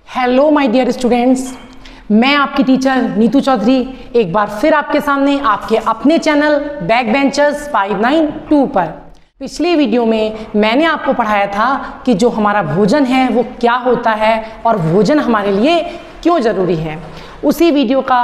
Hello my dear students, मैं आपकी teacher Neetu Chaudhary एक बार फिर आपके सामने आपके अपने चैनल बैक बेंचर्स 592 पर। पिछले वीडियो में मैंने आपको पढ़ाया था कि जो हमारा भोजन है वो क्या होता है और भोजन हमारे लिए क्यों ज़रूरी है। उसी वीडियो का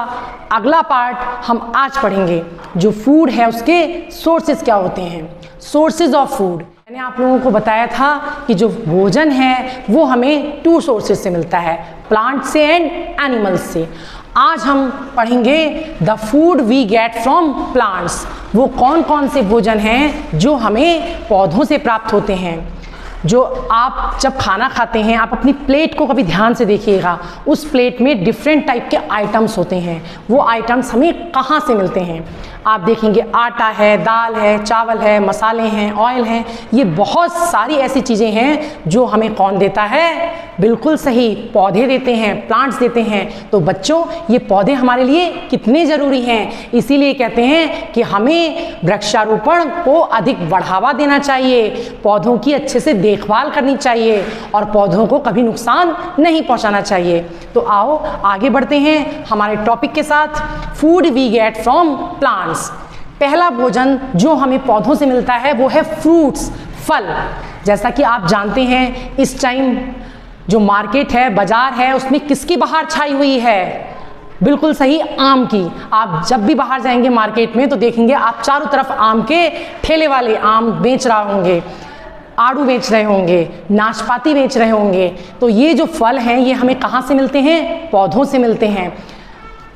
अगला पार्ट हम आज पढ़ेंगे। जो फूड है उसके सोर्सेज क्या होते हैं, सोर्सेज ऑफ फूड। मैंने आप लोगों को बताया था कि जो भोजन है वो हमें 2 सोर्सेज से मिलता है, प्लांट से एंड एनिमल्स से। आज हम पढ़ेंगे the food we get from plants. वो कौन कौन से भोजन हैं जो हमें पौधों से प्राप्त होते हैं। जो आप जब खाना खाते हैं आप अपनी प्लेट को कभी ध्यान से देखिएगा, उस प्लेट में डिफरेंट टाइप के आइटम्स होते हैं। वो आइटम्स हमें कहाँ से मिलते हैं आप देखेंगे, आटा है, दाल है, चावल है, मसाले हैं, ऑयल हैं। ये बहुत सारी ऐसी चीज़ें हैं जो हमें कौन देता है, बिल्कुल सही, पौधे देते हैं, प्लांट्स देते हैं। तो बच्चों ये पौधे हमारे लिए कितने ज़रूरी हैं, इसीलिए कहते हैं कि हमें वृक्षारोपण को अधिक बढ़ावा देना चाहिए, पौधों की अच्छे से देखभाल करनी चाहिए और पौधों को कभी नुकसान नहीं पहुंचाना चाहिए। तो आओ आगे बढ़ते हैं हमारे टॉपिक के साथ, food we get from plants. पहला भोजन जो हमें पौधों से मिलता है वो है फ्रूट्स, फल। जैसा कि आप जानते हैं इस टाइम जो मार्केट है, बाजार है, उसमें किसकी बहार छाई हुई है, बिल्कुल सही, आम की। आप जब भी बाहर जाएंगे मार्केट में तो देखेंगे आप चारों तरफ आम के ठेले वाले आम बेच रहे होंगे, आड़ू बेच रहे होंगे, नाशपाती बेच रहे होंगे। तो ये जो फल हैं ये हमें कहाँ से मिलते हैं, पौधों से मिलते हैं।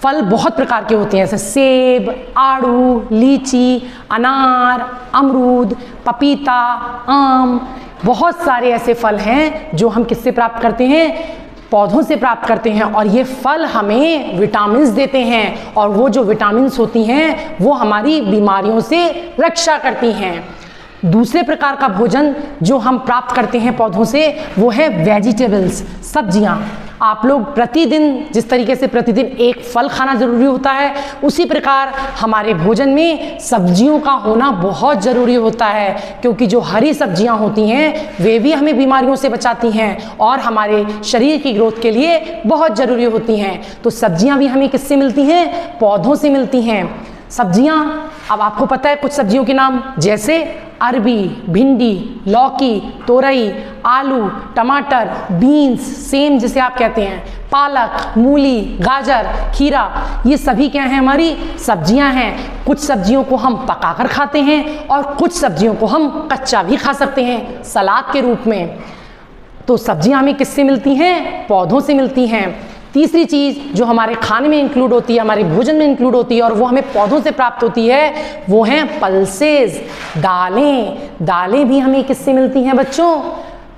फल बहुत प्रकार के होते हैं, जैसे सेब, आड़ू, लीची, अनार, अमरूद, पपीता, आम। बहुत सारे ऐसे फल हैं जो हम किससे प्राप्त करते हैं, पौधों से प्राप्त करते हैं। और ये फल हमें विटामिन्स देते हैं और वो जो विटामिन्स होती हैं वो हमारी बीमारियों से रक्षा करती हैं। दूसरे प्रकार का भोजन जो हम प्राप्त करते हैं पौधों से वो है वेजिटेबल्स, सब्जियां। आप लोग प्रतिदिन जिस तरीके से प्रतिदिन एक फल खाना ज़रूरी होता है, उसी प्रकार हमारे भोजन में सब्जियों का होना बहुत ज़रूरी होता है, क्योंकि जो हरी सब्जियां होती हैं वे भी हमें बीमारियों से बचाती हैं और हमारे शरीर की ग्रोथ के लिए बहुत ज़रूरी होती हैं। तो सब्जियां भी हमें किससे मिलती हैं, पौधों से मिलती हैं। सब्जियां, अब आपको पता है कुछ सब्जियों के नाम, जैसे अरबी, भिंडी, लौकी, तोरई, आलू, टमाटर, बीन्स, सेम जिसे आप कहते हैं, पालक, मूली, गाजर, खीरा। ये सभी क्या हैं, हमारी सब्जियां हैं। कुछ सब्जियों को हम पकाकर खाते हैं और कुछ सब्जियों को हम कच्चा भी खा सकते हैं सलाद के रूप में। तो सब्जियां हमें किससे मिलती हैं, पौधों से मिलती हैं। तीसरी चीज़ जो हमारे खाने में इंक्लूड होती है, हमारे भोजन में इंक्लूड होती है और वो हमें पौधों से प्राप्त होती है, वो हैं पल्सेस, दालें। दालें भी हमें किससे मिलती हैं बच्चों,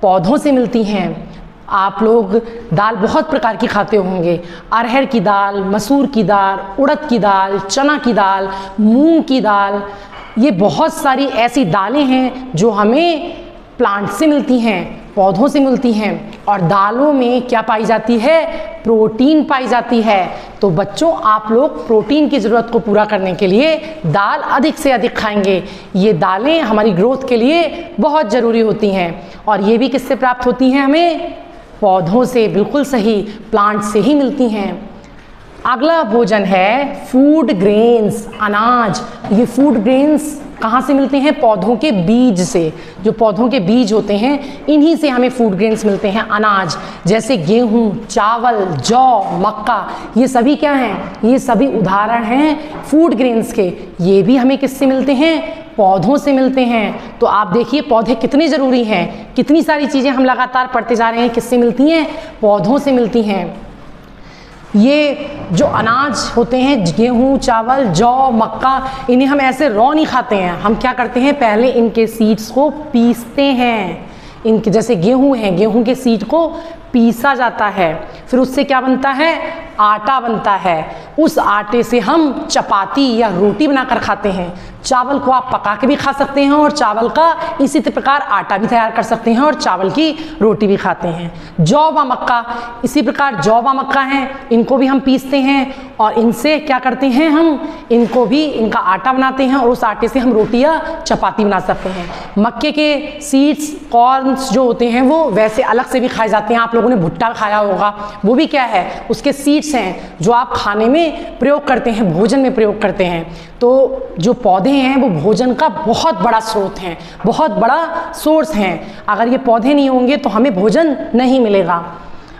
पौधों से मिलती हैं। आप लोग दाल बहुत प्रकार की खाते होंगे, अरहर की दाल, मसूर की दाल, उड़द की दाल, चना की दाल, मूंग की दाल। ये बहुत सारी ऐसी दालें हैं जो हमें प्लांट से मिलती हैं, पौधों से मिलती हैं। और दालों में क्या पाई जाती है, प्रोटीन पाई जाती है। तो बच्चों आप लोग प्रोटीन की ज़रूरत को पूरा करने के लिए दाल अधिक से अधिक खाएंगे। ये दालें हमारी ग्रोथ के लिए बहुत ज़रूरी होती हैं और ये भी किससे प्राप्त होती हैं, हमें पौधों से, बिल्कुल सही, प्लांट से ही मिलती हैं। अगला भोजन है फूड ग्रेन्स, अनाज। ये फूड ग्रेन्स कहाँ से मिलते हैं, पौधों के बीज से। जो पौधों के बीज होते हैं इन्हीं से हमें फूड ग्रेन्स मिलते हैं, अनाज। जैसे गेहूँ, चावल, जौ, मक्का, ये सभी क्या हैं, ये सभी उदाहरण हैं फूड ग्रेन्स के। ये भी हमें किससे मिलते हैं, पौधों से मिलते हैं। तो आप देखिए पौधे कितने ज़रूरी हैं, कितनी सारी चीज़ें हम लगातार पढ़ते जा रहे हैं, किससे मिलती हैं, पौधों से मिलती हैं। ये जो अनाज होते हैं, गेहूँ, चावल, जौ, मक्का, इन्हें हम ऐसे रॉ नहीं खाते हैं। हम क्या करते हैं, पहले इनके सीड्स को पीसते हैं। इनके जैसे गेहूँ हैं, गेहूँ के सीड को पीसा जाता है, फिर उससे क्या बनता है, आटा बनता है। उस आटे से हम चपाती या रोटी बनाकर खाते हैं। चावल को आप पका के भी खा सकते हैं और चावल का इसी प्रकार आटा भी तैयार कर सकते हैं और चावल की रोटी भी खाते हैं। जौ व मक्का, इसी प्रकार जौ व मक्का हैं, इनको भी हम पीसते हैं और इनसे क्या करते हैं, हम इनको भी इनका आटा बनाते हैं और उस आटे से हम रोटी या चपाती बना सकते हैं। मक्के के सीड्स, कॉर्न्स जो होते हैं वो वैसे अलग से भी खाए जाते हैं। आप लोगों ने भुट्टा खाया होगा, वो भी क्या है, उसके सीड्स हैं जो आप खाने में प्रयोग करते हैं, भोजन में प्रयोग करते हैं। तो जो पौधे हैं वो भोजन का बहुत बड़ा स्रोत हैं, बहुत बड़ा सोर्स हैं। अगर ये पौधे नहीं होंगे तो हमें भोजन नहीं मिलेगा।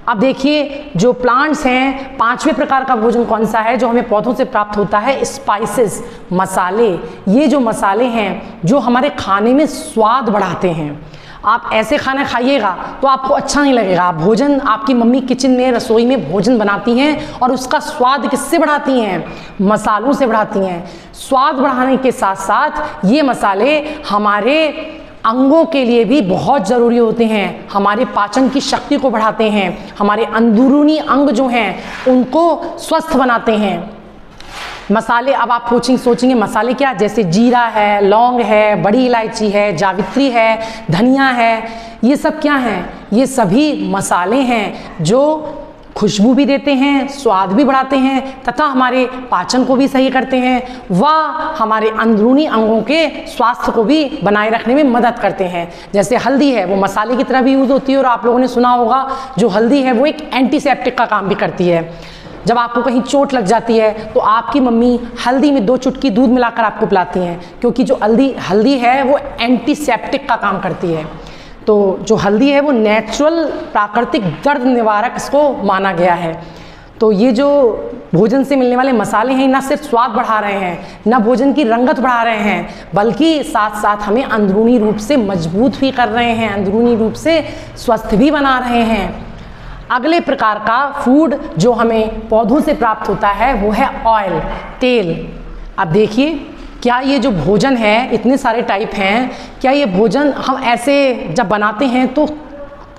अब देखिए जो प्लांट्स हैं, 5वें प्रकार का भोजन कौन सा है जो हमें पौधों से प्राप्त होता है, स्पाइसेस, मसाले। ये जो मसाले हैं जो हमारे खाने में स्वाद बढ़ाते हैं। आप ऐसे खाना खाइएगा तो आपको अच्छा नहीं लगेगा। भोजन आपकी मम्मी किचन में, रसोई में भोजन बनाती हैं और उसका स्वाद किससे बढ़ाती हैं, मसालों से बढ़ाती हैं। स्वाद बढ़ाने के साथ साथ ये मसाले हमारे अंगों के लिए भी बहुत ज़रूरी होते हैं, हमारे पाचन की शक्ति को बढ़ाते हैं, हमारे अंदरूनी अंग जो हैं उनको स्वस्थ बनाते हैं। मसाले, अब आप सोचेंगे मसाले क्या, जैसे जीरा है, लौंग है, बड़ी इलायची है, जावित्री है, धनिया है, ये सब क्या हैं, ये सभी मसाले हैं जो खुशबू भी देते हैं, स्वाद भी बढ़ाते हैं तथा हमारे पाचन को भी सही करते हैं व हमारे अंदरूनी अंगों के स्वास्थ्य को भी बनाए रखने में मदद करते हैं। जैसे हल्दी है, वो मसाले की तरह भी यूज़ होती है और आप लोगों ने सुना होगा जो हल्दी है वो एक एंटीसेप्टिक का काम भी करती है। जब आपको कहीं चोट लग जाती है तो आपकी मम्मी हल्दी में 2 चुटकी दूध मिलाकर आपको पिलाती हैं, क्योंकि जो हल्दी है वो एंटीसेप्टिक का काम करती है। तो जो हल्दी है वो नेचुरल, प्राकृतिक दर्द निवारक इसको माना गया है। तो ये जो भोजन से मिलने वाले मसाले हैं ना सिर्फ स्वाद बढ़ा रहे हैं, ना भोजन की रंगत बढ़ा रहे हैं, बल्कि साथ साथ हमें अंदरूनी रूप से मजबूत भी कर रहे हैं, अंदरूनी रूप से स्वस्थ भी बना रहे हैं। अगले प्रकार का फूड जो हमें पौधों से प्राप्त होता है वो है ऑयल, तेल। अब देखिए क्या ये जो भोजन है, इतने सारे टाइप हैं, क्या ये भोजन हम ऐसे जब बनाते हैं तो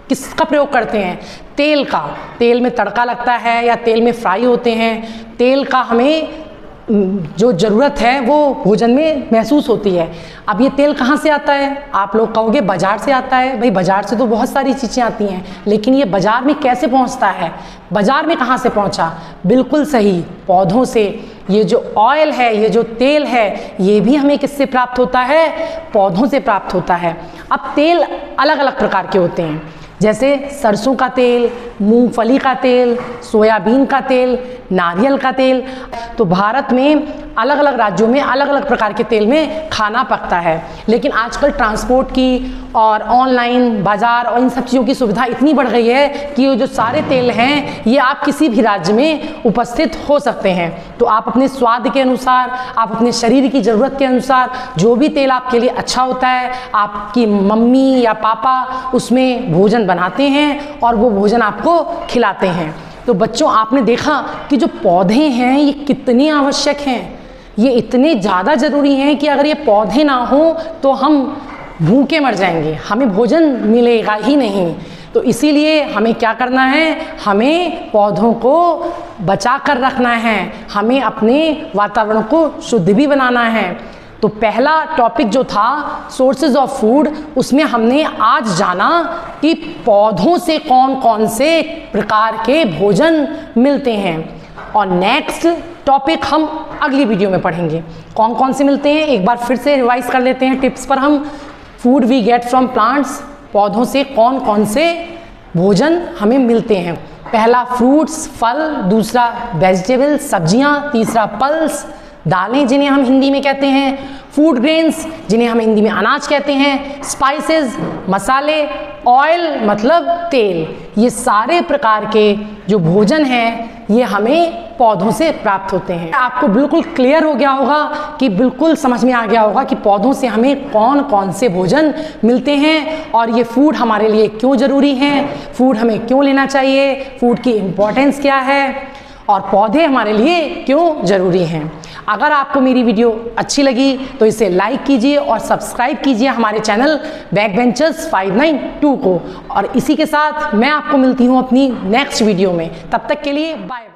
किसका प्रयोग करते हैं, तेल का। तेल में तड़का लगता है या तेल में फ्राई होते हैं। तेल का हमें जो ज़रूरत है वो भोजन में महसूस होती है। अब ये तेल कहाँ से आता है, आप लोग कहोगे बाज़ार से आता है। भाई बाज़ार से तो बहुत सारी चीज़ें आती हैं, लेकिन ये बाज़ार में कैसे पहुँचता है, बाज़ार में कहाँ से पहुँचा, बिल्कुल सही, पौधों से। ये जो ऑयल है, ये जो तेल है, ये भी हमें किससे प्राप्त होता है, पौधों से प्राप्त होता है। अब तेल अलग अलग प्रकार के होते हैं, जैसे सरसों का तेल, मूंगफली का तेल, सोयाबीन का तेल, नारियल का तेल। तो भारत में अलग अलग राज्यों में अलग अलग प्रकार के तेल में खाना पकता है, लेकिन आजकल ट्रांसपोर्ट की और ऑनलाइन बाज़ार और इन सब चीज़ों की सुविधा इतनी बढ़ गई है कि ये जो सारे तेल हैं ये आप किसी भी राज्य में उपस्थित हो सकते हैं। तो आप अपने स्वाद के अनुसार, आप अपने शरीर की ज़रूरत के अनुसार जो भी तेल आपके लिए अच्छा होता है, आपकी मम्मी या पापा उसमें भोजन बनाते हैं और वो भोजन आपको खिलाते हैं। तो बच्चों आपने देखा कि जो पौधे हैं ये कितने आवश्यक हैं, ये इतने ज़्यादा ज़रूरी हैं कि अगर ये पौधे ना हो तो हम भूखे मर जाएंगे, हमें भोजन मिलेगा ही नहीं। तो इसीलिए हमें क्या करना है, हमें पौधों को बचा कर रखना है, हमें अपने वातावरण को शुद्ध भी बनाना है। तो पहला टॉपिक जो था सोर्सेज ऑफ फूड, उसमें हमने आज जाना कि पौधों से कौन कौन से प्रकार के भोजन मिलते हैं। और नेक्स्ट टॉपिक हम अगली वीडियो में पढ़ेंगे कौन कौन से मिलते हैं। एक बार फिर से रिवाइज कर लेते हैं टिप्स पर हम। Food we get from plants, पौधों से कौन कौन से भोजन हमें मिलते हैं। पहला फ्रूट्स, फल, दूसरा वेजिटेबल, सब्जियां, तीसरा पल्स, दालें जिन्हें हम हिंदी में कहते हैं, फूड ग्रेन्स जिन्हें हम हिंदी में अनाज कहते हैं, स्पाइसेस मसाले, ऑयल मतलब तेल। ये सारे प्रकार के जो भोजन हैं ये हमें पौधों से प्राप्त होते हैं। आपको बिल्कुल क्लियर हो गया होगा कि बिल्कुल समझ में आ गया होगा कि पौधों से हमें कौन कौन से भोजन मिलते हैं और ये फूड हमारे लिए क्यों ज़रूरी हैं, फूड हमें क्यों लेना चाहिए, फूड की इम्पोर्टेंस क्या है और पौधे हमारे लिए क्यों ज़रूरी हैं। अगर आपको मेरी वीडियो अच्छी लगी तो इसे लाइक कीजिए और सब्सक्राइब कीजिए हमारे चैनल बैकबेंचर्स 592 को। और इसी के साथ मैं आपको मिलती हूँ अपनी नेक्स्ट वीडियो में। तब तक के लिए बाय।